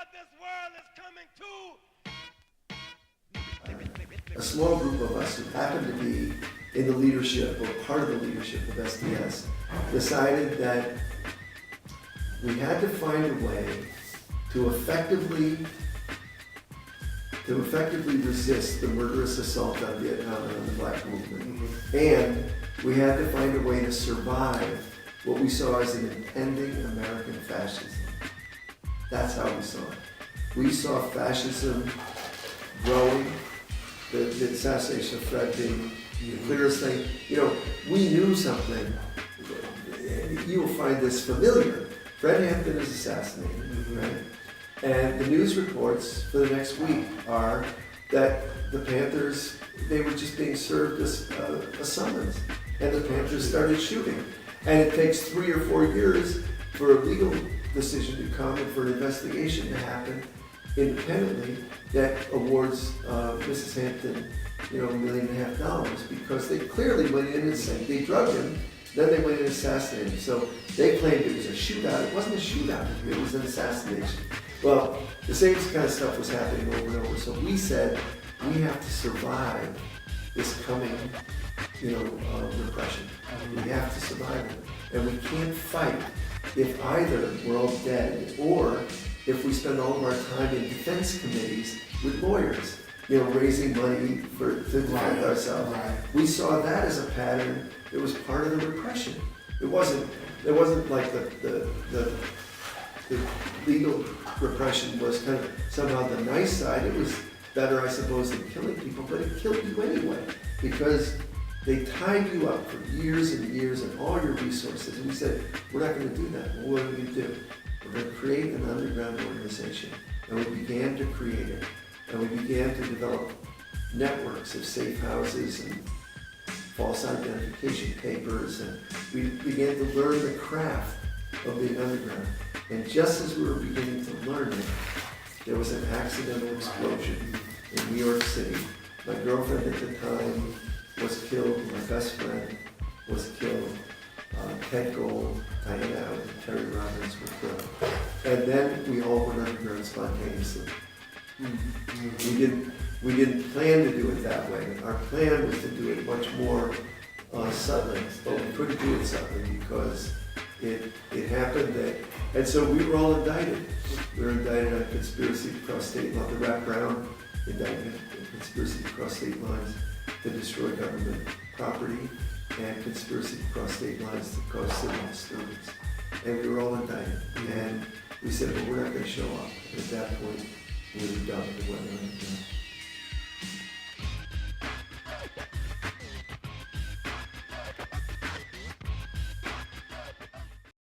what this world is coming to. A small group of us who happened to be in the leadership or part of the leadership of SDS decided that we had to find a way to effectively resist the murderous assault on Vietnam and on the Black movement. And we had to find a way to survive what we saw as an impending American fascism. That's how we saw it. We saw fascism growing, the assassination of Fred being the clearest thing. You know, we knew something. You will find this familiar. Fred Hampton is assassinated, right? And the news reports for the next week are that the Panthers, they were just being served a summons, and the Panthers started shooting. And it takes 3 or 4 years for a legal decision to come and for an investigation to happen independently that awards Mrs. Hampton, $1.5 million, because they clearly went in and said they drugged him, then they went in and assassinated him. So they claimed it was a shootout. It wasn't a shootout, it was an assassination. Well, the same kind of stuff was happening over and over. So we said, we have to survive this coming, repression. We have to survive it. And we can't fight if either we're all dead or if we spend all of our time in defense committees with lawyers, raising money to defend ourselves. Right. We saw that as a pattern. It was part of the repression. It wasn't like the legal repression was kind of somehow the nice side. It was better, I suppose, than killing people, but it killed you anyway because they tied you up for years and years and all your resources. And we said, we're not going to do that. Well, what are we going to do? We're going to create an underground organization. And we began to create it. And we began to develop networks of safe houses and false identification papers. And we began to learn the craft of being underground. And just as we were beginning to learn it, there was an accidental explosion in New York City. My girlfriend at the time was killed, my best friend was killed, Ted Gold, Diana Allen, and Terry Robbins were killed. And then we all went underground spontaneously. We didn't plan to do it that way. Our plan was to do it much more subtly, but we couldn't do it subtly because it happened that, and so we were all indicted. We were indicted on conspiracy to cross state lines, the wraparound indictment, conspiracy to cross state lines to destroy government property, and conspiracy to cross state lines to cause civil disturbance. And we were all indicted. And we said, well, we're not going to show up. And at that point, we were done with the weather.